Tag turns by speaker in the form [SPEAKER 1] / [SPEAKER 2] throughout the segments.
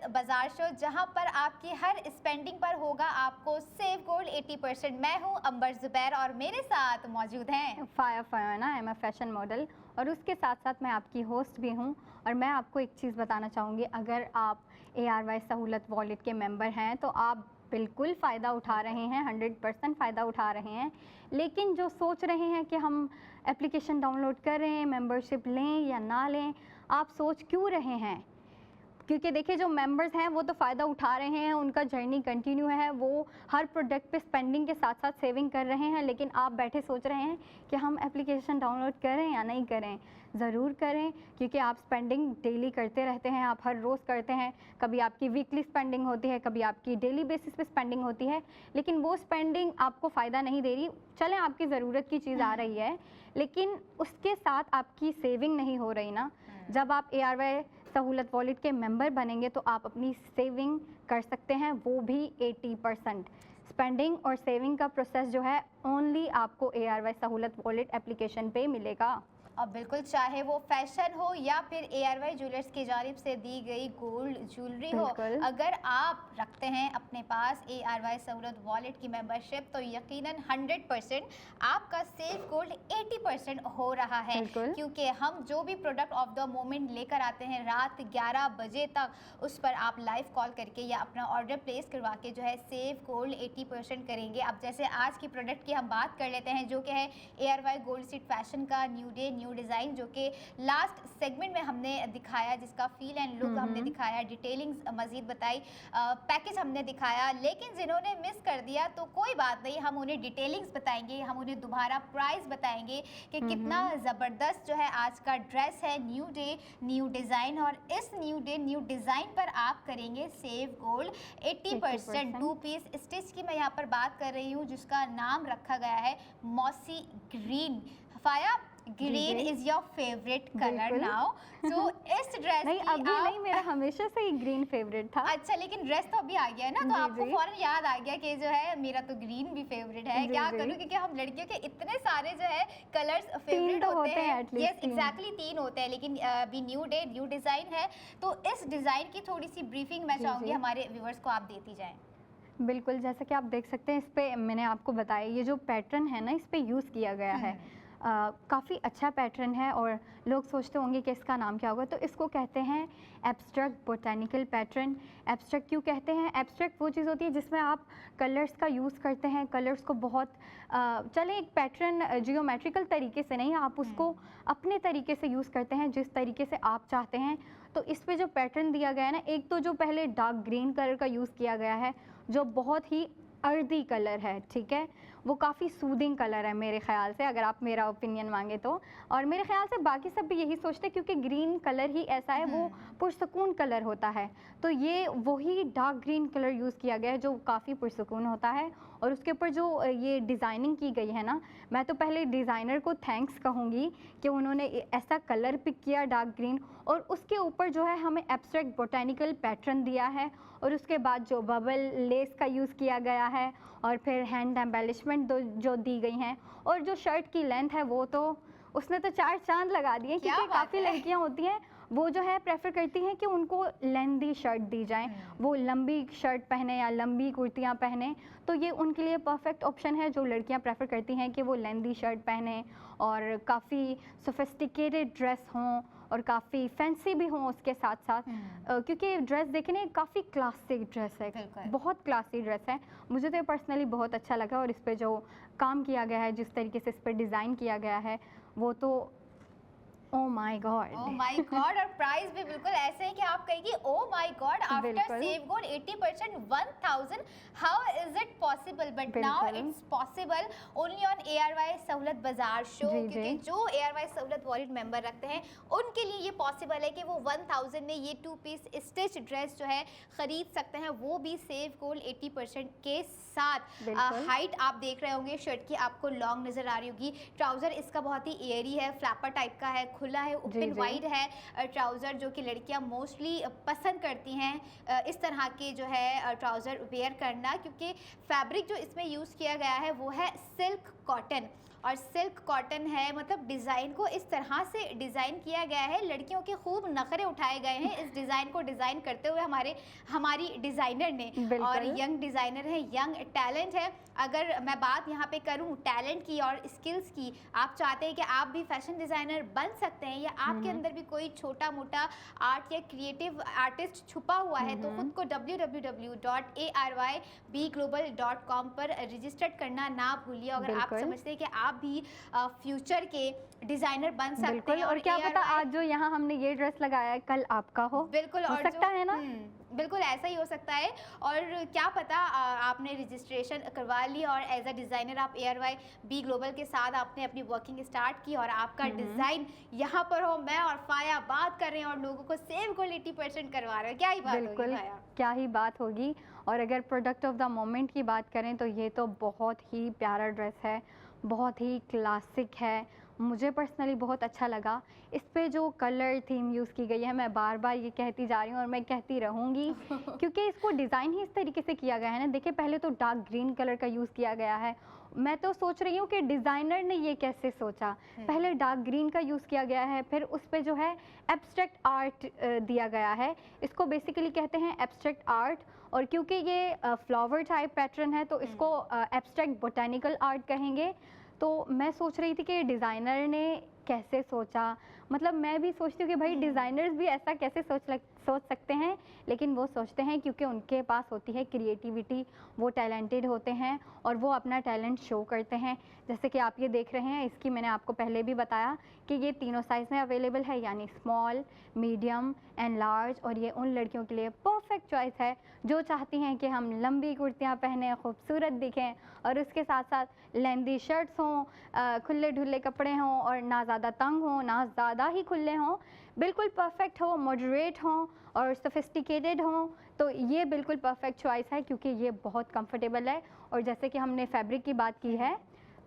[SPEAKER 1] सहूलत बाजार शो, जहां पर आपकी हर स्पेंडिंग पर होगा आपको सेव गोल्ड 80%। मैं हूं अंबर जुबैर और मेरे साथ मौजूद हैं
[SPEAKER 2] फाया फयाना। I am a fashion model और उसके साथ साथ मैं आपकी होस्ट भी हूं। और मैं आपको एक चीज़ बताना चाहूँगी, अगर आप ARY सहूलत वॉलेट के मेंबर हैं तो आप बिल्कुल फ़ायदा उठा रहे हैं, 100% फ़ायदा उठा रहे हैं। लेकिन जो सोच रहे हैं कि हम एप्लीकेशन डाउनलोड करें, मेंबरशिप लें या ना लें, आप सोच क्यों रहे हैं? क्योंकि देखिए, जो मेंबर्स हैं वो तो फ़ायदा उठा रहे हैं, उनका जर्नी कंटिन्यू है, वो हर प्रोडक्ट पे स्पेंडिंग के साथ साथ सेविंग कर रहे हैं। लेकिन आप बैठे सोच रहे हैं कि हम एप्लीकेशन डाउनलोड करें या नहीं करें। ज़रूर करें, क्योंकि आप स्पेंडिंग डेली करते रहते हैं, आप हर रोज़ करते हैं। कभी आपकी वीकली स्पेंडिंग होती है, कभी आपकी डेली बेसिस पे स्पेंडिंग होती है, लेकिन वो स्पेंडिंग आपको फ़ायदा नहीं दे रही। चलें, आपकी ज़रूरत की चीज़ आ रही है, लेकिन उसके साथ आपकी सेविंग नहीं हो रही ना। जब आप ARY सहूलत वॉलेट के मेंबर बनेंगे तो आप अपनी सेविंग कर सकते हैं, वो भी 80%। स्पेंडिंग और सेविंग का प्रोसेस जो है ओनली आपको ARY सहूलत वॉलेट एप्लीकेशन पे मिलेगा।
[SPEAKER 1] और बिल्कुल, चाहे वो फैशन हो या फिर ARY ज्वेलर्स की जानिब से दी गई गोल्ड ज्वेलरी हो, अगर आप रखते हैं अपने पास ARY सहूलत वॉलेट की मेंबरशिप तो यकीनन 100% आपका सेव गोल्ड 80% हो रहा है। क्योंकि हम जो भी प्रोडक्ट ऑफ द मोमेंट लेकर आते हैं रात 11 बजे तक, उस पर आप लाइव कॉल करके या अपना ऑर्डर प्लेस करवा के जो है सेव गोल्ड 80% करेंगे। अब जैसे आज की प्रोडक्ट की हम बात कर लेते हैं, जो कि है ARY गोल्ड सीट फैशन का न्यू डे न्यू डिज़ाइन, जो कि लास्ट सेगमेंट में हमने दिखाया, जिसका फील एंड लुक हमने दिखाया, डिटेलिंग्स मज़ीद बताई, पैकेज हमने दिखाया। लेकिन जिन्होंने मिस कर दिया तो कोई बात नहीं, हम उन्हें डिटेलिंग्स बताएंगे, हम उन्हें दोबारा प्राइस बताएंगे कि कितना ज़बरदस्त जो है आज का ड्रेस है, न्यू डे न्यू डिज़ाइन। और इस न्यू डे न्यू डिज़ाइन पर आप करेंगे सेव गोल्ड 80%। 2 पीस स्टिच की मैं यहाँ पर बात कर रही हूँ, जिसका नाम रखा गया है mossy green. Faya, green is your favourite colour now, so इस ड्रेस
[SPEAKER 2] नहीं, अभी नहीं, मेरा हमेशा से ही ग्रीन फेवरेट था।
[SPEAKER 1] अच्छा, लेकिन ड्रेस तो अभी आ गया है ना, तो आपको फौरन याद आ गया कि जो है मेरा तो ग्रीन भी फेवरेट है। क्या करूँ, क्योंकि हम लड़कियों के इतने सारे जो है कलर्स फेवरेट होते हैं। यस, एग्जैक्टली 3 होते हैं, लेकिन अभी न्यू डे न्यू डिज़ाइन है, तो इस डिज़ाइन की थोड़ी सी ब्रीफिंग मैं चाहूँगी हमारे व्यूवर्स को आप देती जाएँ।
[SPEAKER 2] बिल्कुल, जैसा कि आप देख सकते हैं, इस पे मैंने आपको बताया, ये जो पैटर्न है ना, इस पे यूज़ किया गया है। काफ़ी अच्छा पैटर्न है और लोग सोचते होंगे कि इसका नाम क्या होगा, तो इसको कहते हैं एब्स्ट्रैक्ट बोटैनिकल पैटर्न। एब्स्ट्रैक्ट क्यों कहते हैं? एब्स्ट्रैक्ट वो चीज़ होती है जिसमें आप कलर्स का यूज़ करते हैं, कलर्स को बहुत चले एक पैटर्न जियोमेट्रिकल तरीके से नहीं, आप उसको अपने तरीके से यूज़ करते हैं, जिस तरीके से आप चाहते हैं। तो इस पे जो पैटर्न दिया गया है ना, एक तो जो पहले डार्क ग्रीन कलर का यूज़ किया गया है, जो बहुत ही अर्दी कलर है, ठीक है, वो काफ़ी सूदिंग कलर है मेरे ख्याल से, अगर आप मेरा ओपिनियन मांगे तो। और मेरे ख्याल से बाकी सब भी यही सोचते हैं, क्योंकि ग्रीन कलर ही ऐसा है, वो पुरसकून कलर होता है। तो ये वही डार्क ग्रीन कलर यूज़ किया गया है जो काफ़ी पुरसकून होता है। और उसके ऊपर जो ये डिज़ाइनिंग की गई है ना, मैं तो पहले डिज़ाइनर को थैंक्स कहूँगी कि उन्होंने ऐसा कलर पिक किया डार्क ग्रीन, और उसके ऊपर जो है हमें एब्स्ट्रैक्ट बोटैनिकल पैटर्न दिया है, और उसके बाद जो बबल लेस का यूज़ किया गया है, और फिर हैंड एम्बेलिशमेंट जो दी गई हैं, और जो शर्ट की लेंथ है वो तो उसने तो 4 चांद लगा दिए। क्योंकि काफ़ी लड़कियां होती हैं वो जो है प्रेफर करती हैं कि उनको लेंदी शर्ट दी जाए, वो लंबी शर्ट पहने या लंबी कुर्तियां पहने, तो ये उनके लिए परफेक्ट ऑप्शन है। जो लड़कियां प्रेफर करती हैं कि वो लेंदी शर्ट पहने और काफ़ी सोफिस्टिकेटेड ड्रेस हों और काफ़ी फैंसी भी हों उसके साथ साथ, क्योंकि ड्रेस देखने काफ़ी क्लासिक ड्रेस है, बहुत क्लासी ड्रेस है। मुझे तो पर्सनली बहुत अच्छा लगा, और इस पे जो काम किया गया है, जिस तरीके से इस पर डिज़ाइन किया गया है, वो तो oh my God,
[SPEAKER 1] oh my God. और प्राइस भी बिल्कुल ऐसे है कि आप कहेंगे oh my God, after save gold 80% 1000, how is it possible? But now it's possible only on ARY सहूलत बाजार शो, क्योंकि जो ARY सहूलत वॉलेट मेंबर रखते हैं उनके लिए ये पॉसिबल है कि वो 1000 में ये 2 पीस स्टिच ड्रेस जो है खरीद सकते हैं, वो भी सेव गोल्ड 80% के साथ। हाइट आप देख रहे होंगे शर्ट की, आपको लॉन्ग नजर आ रही होगी। ट्राउजर इसका बहुत ही एयरी है, फ्लैपर टाइप का है, खुला है, ओपन वाइड है ट्राउज़र, जो कि लड़कियां मोस्टली पसंद करती हैं इस तरह के जो है ट्राउज़र वेयर करना, क्योंकि फैब्रिक जो इसमें यूज़ किया गया है वो है सिल्क कॉटन, और सिल्क कॉटन है, मतलब डिज़ाइन को इस तरह से डिज़ाइन किया गया है, लड़कियों के खूब नखरे उठाए गए हैं इस डिज़ाइन को डिज़ाइन करते हुए हमारी डिज़ाइनर ने। और यंग डिज़ाइनर है, यंग टैलेंट है। अगर मैं बात यहाँ पे करूँ टैलेंट की और स्किल्स की, आप चाहते हैं कि आप भी फैशन डिज़ाइनर बन सकते हैं, या आपके अंदर भी कोई छोटा मोटा आर्ट या क्रिएटिव आर्टिस्ट छुपा हुआ है, तो खुद को www.arybglobal.com पर रजिस्टर्ड करना ना भूलिए। अगर आप समझते हैं कि आप भी फ्यूचर के डिजाइनर बन सकते हैं,
[SPEAKER 2] और क्या पता आज जो यहाँ हमने ये ड्रेस लगाया है कल आपका हो।
[SPEAKER 1] बिल्कुल
[SPEAKER 2] हो सकता है ना।
[SPEAKER 1] बिल्कुल ऐसा ही हो सकता है। और क्या पता आपने रजिस्ट्रेशन करवा ली और एज अ डिज़ाइनर आप ARYB ग्लोबल के साथ आपने अपनी वर्किंग स्टार्ट की और आपका डिज़ाइन यहाँ पर हो। मैं और फाया बात कर रहे हैं और लोगों को सेव गोल्ड 80% करवा रहे हैं। क्या ही बात होगी फाया,
[SPEAKER 2] क्या ही बात होगी। और अगर प्रोडक्ट ऑफ द मोमेंट की बात करें तो ये तो बहुत ही प्यारा ड्रेस है, बहुत ही क्लासिक है, मुझे पर्सनली बहुत अच्छा लगा। इस पे जो कलर थीम यूज़ की गई है, मैं बार बार ये कहती जा रही हूँ और मैं कहती रहूँगी क्योंकि इसको डिज़ाइन ही इस तरीके से किया गया है ना। देखिए पहले तो डार्क ग्रीन कलर का यूज़ किया गया है, मैं तो सोच रही हूँ कि डिज़ाइनर ने ये कैसे सोचा। पहले डार्क ग्रीन का यूज़ किया गया है, फिर उस पे जो है एब्स्ट्रैक्ट आर्ट दिया गया है। इसको बेसिकली कहते हैं एब्स्ट्रैक्ट आर्ट, और क्योंकि ये फ्लावर टाइप पैटर्न है तो इसको एब्स्ट्रैक्ट बोटैनिकल आर्ट कहेंगे। तो मैं सोच रही थी कि डिज़ाइनर ने कैसे सोचा, मतलब मैं भी सोचती हूँ कि भाई डिज़ाइनर्स भी ऐसा कैसे सोच सकते हैं, लेकिन वो सोचते हैं क्योंकि उनके पास होती है क्रिएटिविटी, वो टैलेंटेड होते हैं और वो अपना टैलेंट शो करते हैं। जैसे कि आप ये देख रहे हैं, इसकी मैंने आपको पहले भी बताया कि ये तीनों साइज़ में अवेलेबल है, यानी स्मॉल, मीडियम एंड लार्ज। और ये उन लड़कियों के लिए परफेक्ट चॉइस है जो चाहती हैं कि हम लंबी कुर्तियाँ पहने, खूबसूरत दिखें और उसके साथ साथ लेंदी शर्ट्स हों, खुले ढुले कपड़े हों और ना ज़्यादा तंग हों ना ज़्यादा ही खुले हों, बिल्कुल परफेक्ट हो, मॉडरेट हों और सोफिस्टिकेटेड हों। तो ये बिल्कुल परफेक्ट चॉइस है क्योंकि ये बहुत कंफर्टेबल है। और जैसे कि हमने फैब्रिक की बात की है,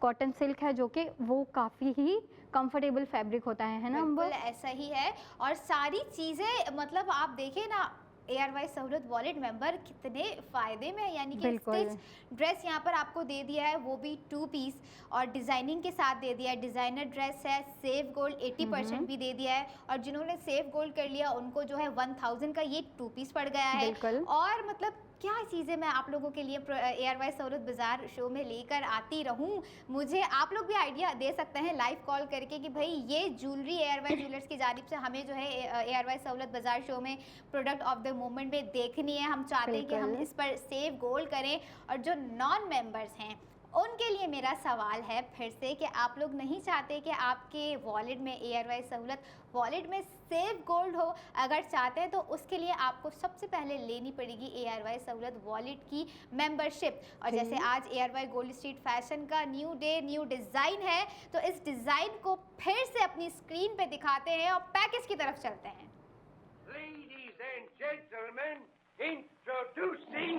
[SPEAKER 2] कॉटन सिल्क है जो कि वो काफ़ी ही कंफर्टेबल फैब्रिक होता है ना।
[SPEAKER 1] बिल्कुल ऐसा ही है। और सारी चीज़ें मतलब आप देखें ना, ARY सहूलत वॉलेट मेंबर कितने फ़ायदे में है, यानी कि स्टिच ड्रेस यहाँ पर आपको दे दिया है, वो भी 2 पीस और डिज़ाइनिंग के साथ दे दिया है। डिज़ाइनर ड्रेस है, सेव गोल्ड 80% भी दे दिया है, और जिन्होंने सेव गोल्ड कर लिया उनको जो है 1000 का ये 2 पीस पड़ गया है। और मतलब क्या चीज़ें मैं आप लोगों के लिए ARY सहूलत बाज़ार शो में लेकर आती रहूं। मुझे आप लोग भी आइडिया दे सकते हैं लाइव कॉल करके कि भाई ये ज्वेलरी ARY ज्वेलर्स की जानिब से हमें जो है ARY सहूलत बाज़ार शो में प्रोडक्ट ऑफ द मोमेंट में देखनी है। हम चाहते हैं कि हम इस पर सेव गोल्ड करें। और जो नॉन मेंबर्स हैं उनके लिए मेरा सवाल है फिर से कि आप लोग नहीं चाहते कि आपके वॉलेट में ARY सहूलत वॉलेट में सेव गोल्ड हो? अगर चाहते हैं तो उसके लिए आपको सबसे पहले लेनी पड़ेगी ARY सहूलत वॉलेट की मेंबरशिप। और जैसे आज ARY गोल्ड स्ट्रीट फैशन का न्यू डे न्यू डिज़ाइन है, तो इस डिज़ाइन को फिर से अपनी स्क्रीन पे दिखाते हैं और पैकेज की तरफ चलते हैं।
[SPEAKER 3] Ladies and gentlemen, introducing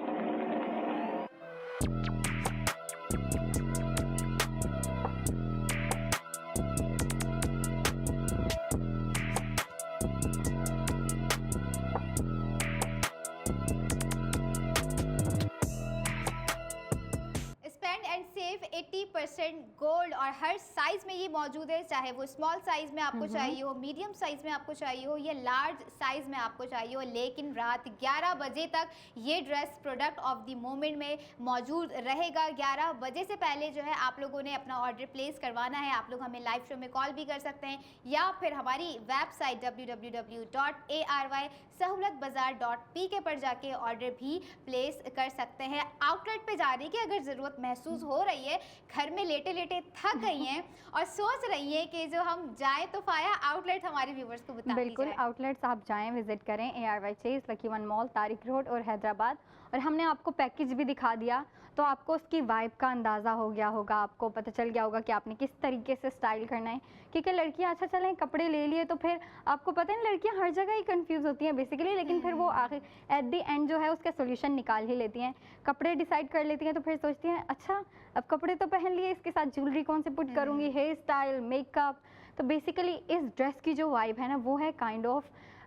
[SPEAKER 1] spend and save 80% gold. और हर साइज में ये मौजूद है, चाहे वो स्मॉल साइज में आपको चाहिए हो, मीडियम साइज में आपको चाहिए हो या लार्ज साइज में आपको चाहिए हो। लेकिन रात 11 बजे तक ये dress product of the moment में मौजूद रहेगा। 11 बजे से पहले जो है आप लोगों ने अपना ऑर्डर प्लेस करवाना है। आप लोग हमें लाइव शो में कॉल भी कर सकते हैं या फिर हमारी वेबसाइट www.arysahoulatbazaar.pk पर जाके ऑर्डर भी प्लेस कर सकते हैं। आउटलेट पे जाने की अगर ज़रूरत महसूस हो रही है, घर में लेटे लेटे थक गई हैं और सोच रही हैं कि जो हम जाएं, तो फाया आउटलेट हमारे व्यूवर्स को बता दीजिए।
[SPEAKER 2] बिल्कुल, आउटलेट्स आप जाएं, विजिट करें ARY chase, lucky one mall, Tariq road और हैदराबाद। और हमने आपको पैकेज भी दिखा दिया तो आपको उसकी वाइब का अंदाज़ा हो गया होगा, आपको पता चल गया होगा कि आपने किस तरीके से स्टाइल करना है। क्योंकि लड़कियां अच्छा चलें कपड़े ले लिए तो फिर आपको पता है लड़कियां हर जगह ही कंफ्यूज होती हैं बेसिकली, लेकिन फिर वो आखिर एट द एंड जो है उसका सोल्यूशन निकाल ही लेती हैं। कपड़े डिसाइड कर लेती हैं तो फिर सोचती हैं अच्छा अब कपड़े तो पहन लिए, इसके साथ ज्वेलरी कौन से पुट करूँगी, हेयर स्टाइल, मेकअप। तो बेसिकली इस ड्रेस की जो वाइब है ना वो है kind of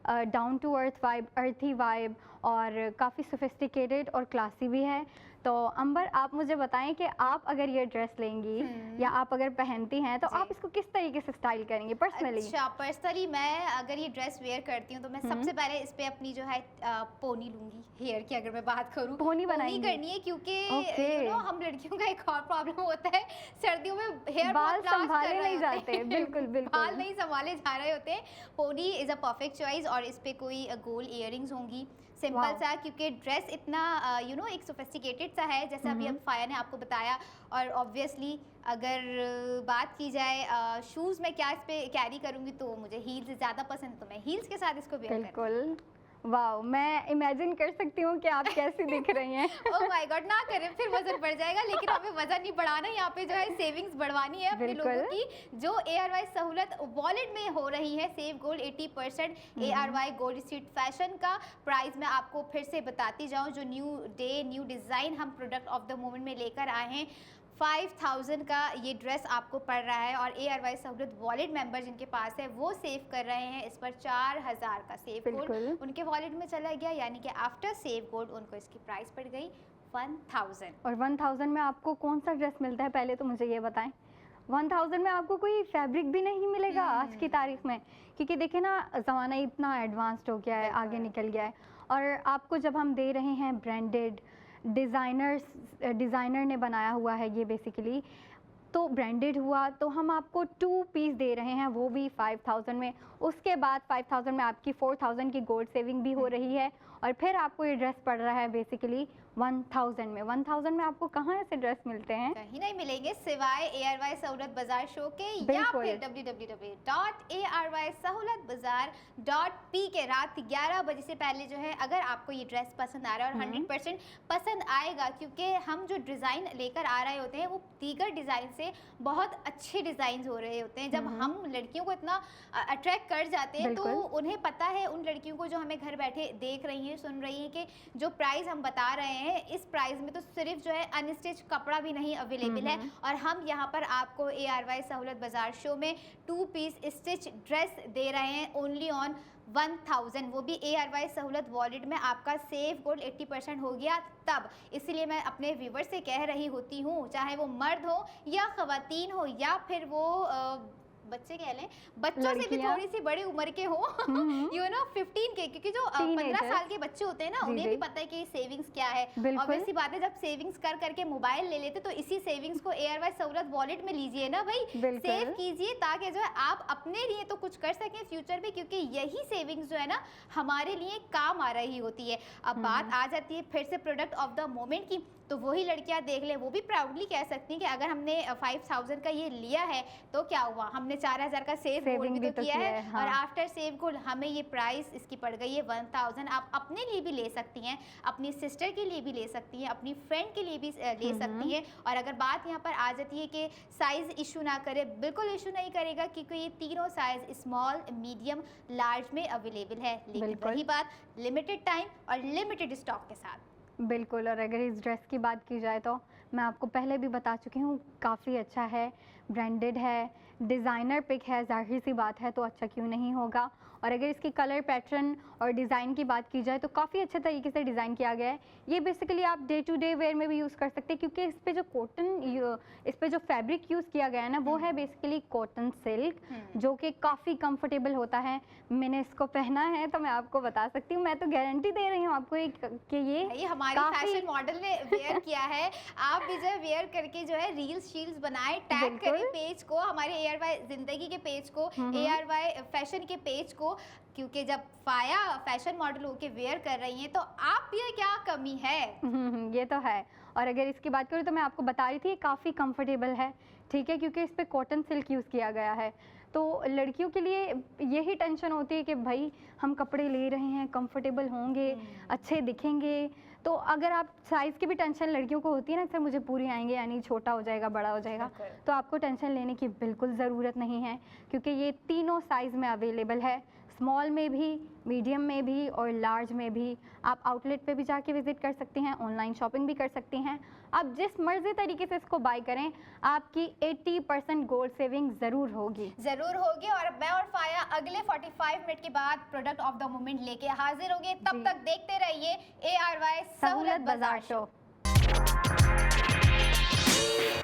[SPEAKER 2] down to earth vibe, earthy vibe और काफ़ी सोफिस्टिकेटेड और क्लासी भी है। तो अंबर, आप मुझे बताएं कि आप अगर ये ड्रेस लेंगी या आप अगर पहनती हैं तो आप इसको किस तरीके से स्टाइल करेंगे पर्सनली?
[SPEAKER 1] अच्छा, पर्सनली मैं अगर ये ड्रेस वेयर करती हूँ तो मैं सबसे पहले इस पे अपनी जो है पोनी लूंगी। हेयर की अगर मैं बात करूँ,
[SPEAKER 2] पोनी बनाएंगी
[SPEAKER 1] करनी है, क्योंकि
[SPEAKER 2] ओके।
[SPEAKER 1] यू नो हम लड़कियों का एक और प्रॉब्लम होता है, सर्दियों में हेयर
[SPEAKER 2] बाल संभाले नहीं जाते। बिल्कुल बिल्कुल,
[SPEAKER 1] बाल नहीं संभाले जा रहे होते हैं। Pony is a perfect choice, और इस पे कोई गोल्ड इयररिंग्स होंगी, सिंपल सा, क्योंकि ड्रेस इतना यू नो एक सोफिस्टिकेटेड सा है जैसा अभी अब फाया ने आपको बताया। और ऑब्वियसली अगर बात की जाए शूज़ में क्या इस पे कैरी करूँगी, तो मुझे हील्स ज़्यादा पसंद है, तो मैं हील्स के साथ इसको वेयर करूँगी।
[SPEAKER 2] बिल्कुल, वाह, मैं इमेजिन कर सकती हूँ कि आप कैसी दिख रही हैं।
[SPEAKER 1] ओह माय गॉड, ना करें फिर वजन बढ़ जाएगा, लेकिन हमें वजन नहीं बढ़ाना, यहाँ पे जो है सेविंग्स बढ़वानी है अपने लोगों की, जो ARY सहूलत वॉलेट में हो रही है। Save gold 80% ARY gold street fashion का प्राइस मैं आपको फिर से बताती जाऊँ, जो न्यू डे न्यू डिज़ाइन हम प्रोडक्ट ऑफ द मोमेंट में लेकर आए हैं। 5000 का ये ड्रेस आपको पड़ रहा है, और ARY सहूलत वॉलेट मेंबर जिनके पास है वो सेव कर रहे हैं इस पर 4000 का सेव गोल्ड उनके वॉलेट में चला गया, यानी कि आफ्टर सेव गोल्ड उनको इसकी प्राइस पड़ गई 1000।
[SPEAKER 2] और 1000 में आपको कौन सा ड्रेस मिलता है, पहले तो मुझे ये बताएं। 1000 में आपको कोई फैब्रिक भी नहीं मिलेगा आज की तारीख में, क्योंकि देखिए ना, ज़माना इतना एडवांस्ड हो गया है, आगे निकल गया है। और आपको जब हम दे रहे हैं ब्रांडेड, डिज़ाइनर ने बनाया हुआ है ये बेसिकली, तो ब्रांडेड हुआ, तो हम आपको 2 पीस दे रहे हैं, वो भी 5000 में। उसके बाद 5000 में आपकी 4000 की गोल्ड सेविंग भी हो रही है, और फिर आपको ये ड्रेस पड़ रहा है बेसिकली 1000 में। 1000 में आपको कहाँ ऐसे ड्रेस मिलते हैं?
[SPEAKER 1] कहीं नहीं मिलेंगे सिवाय ARY सहूलत बाजार शो के, या फिर www.arysahoulatbazaar.p के रात 11 बजे से पहले जो है, अगर आपको ये ड्रेस पसंद आ रहा है, और 100% पसंद आएगा, क्योंकि हम जो डिज़ाइन लेकर आ रहे होते हैं वो दीगर डिज़ाइन से बहुत अच्छे डिज़ाइन हो रहे होते हैं। जब हम लड़कियों को इतना अट्रैक्ट कर जाते हैं, तो उन्हें पता है, उन लड़कियों को जो हमें घर बैठे देख रही हैं, सुन रही हैं, कि जो प्राइस हम बता रहे हैं, इस प्राइस में तो सिर्फ जो है अनस्टिच कपड़ा भी नहीं अवेलेबल है, और हम यहाँ पर आपको ARY सहूलत बाजार शो में 2 पीस स्टिच ड्रेस दे रहे हैं ओनली ऑन 1000, वो भी ARY सहूलत वॉलेट में आपका सेव गोल्ड 80% हो गया तब। इसलिए मैं अपने व्यूवर से कह रही होती हूँ, चाहे वो मर्द हो या ख़वातीन हो, या फिर वो बच्चे कह लें, बच्चों से भी थोड़ी सी बड़ी उम्र के हो, यू नो 15 के, क्योंकि जो 15 साल के बच्चे होते हैं ना, उन्हें भी पता है कि सेविंग्स क्या है। ऑब्वियस सी बात है, जब सेविंग्स कर करके मोबाइल ले लेते, तो इसी सेविंग्स को ARY सहूलत वॉलेट में लीजिए ना भाई, सेव कीजिए, ताकि जो है आप अपने लिए तो कुछ कर सकें फ्यूचर में, क्योंकि यही सेविंग्स जो है ना हमारे लिए काम आ रही होती है। अब बात आ जाती है फिर से प्रोडक्ट ऑफ द मोमेंट की, तो वही लड़कियां देख ले, वो भी प्राउडली कह सकती हैं कि अगर हमने 5000 का ये लिया है तो क्या हुआ, हमने 4000 का सेव गोल्ड भी तो किया है, हाँ। और आफ्टर सेव गोल्ड हमें ये प्राइस इसकी पड़ गई है 1000। आप अपने लिए भी ले सकती हैं, अपनी सिस्टर के लिए भी ले सकती हैं, अपनी फ्रेंड के लिए भी ले सकती हैं। और अगर बात यहाँ पर आ जाती है कि साइज़ इशू ना करे, बिल्कुल इशू नहीं करेगा, क्योंकि ये तीनों साइज़ स्मॉल, मीडियम, लार्ज में अवेलेबल है, लेकिन वही बात लिमिटेड टाइम और लिमिटेड स्टॉक के साथ।
[SPEAKER 2] बिल्कुल। और अगर इस ड्रेस की बात की जाए, तो मैं आपको पहले भी बता चुकी हूँ, काफ़ी अच्छा है, ब्रांडेड है, डिज़ाइनर पिक है, ज़ाहिर सी बात है, तो अच्छा क्यों नहीं होगा। और अगर इसकी कलर पैटर्न और डिज़ाइन की बात की जाए, तो काफ़ी अच्छे तरीके से डिज़ाइन किया गया है। ये बेसिकली आप डे टू डे वेयर में भी यूज़ कर सकते हैं, क्योंकि इस पे जो इस पे जो फैब्रिक यूज़ किया गया है ना, वो है बेसिकली कॉटन सिल्क, जो कि काफ़ी कंफर्टेबल होता है। मैंने इसको पहना है, तो मैं आपको बता सकती हूँ, मैं तो गारंटी दे रही हूँ आपको कि ये
[SPEAKER 1] हमारी फैशन मॉडल ने वेयर किया है। आप भी जो है वेयर करके जो है रील्स शील्स बनाए, टैग करें पेज को, हमारे ARY जिंदगी के पेज को, ARY फैशन के पेज को, क्योंकि जब फाया फैशन मॉडल होके वेयर कर रही हैं, तो आप ये क्या कमी है।
[SPEAKER 2] ये तो है। और अगर इसकी बात करूँ, तो मैं आपको बता रही थी, काफ़ी कंफर्टेबल है, ठीक है, क्योंकि इस पे कॉटन सिल्क यूज़ किया गया है। तो लड़कियों के लिए यही टेंशन होती है कि भाई हम कपड़े ले रहे हैं, कंफर्टेबल होंगे, अच्छे दिखेंगे। तो अगर आप साइज़ की भी टेंशन लड़कियों को होती है ना, सर मुझे पूरी आएंगे, यानी छोटा हो जाएगा, बड़ा हो जाएगा, तो आपको टेंशन लेने की बिल्कुल ज़रूरत नहीं है, क्योंकि ये तीनों साइज़ में अवेलेबल है, स्मॉल में भी, मीडियम में भी और लार्ज में भी। आप आउटलेट पे भी जाके विजिट कर सकती हैं, ऑनलाइन शॉपिंग भी कर सकती हैं। आप जिस मर्जी तरीके से इसको बाय करें, आपकी 80% गोल्ड सेविंग ज़रूर होगी।
[SPEAKER 1] और मैं और फाया अगले 45 मिनट के बाद प्रोडक्ट ऑफ द मोमेंट लेके हाजिर होंगे। तब तक देखते रहिए ARY सहूलत बाजार शो।
[SPEAKER 4] Thank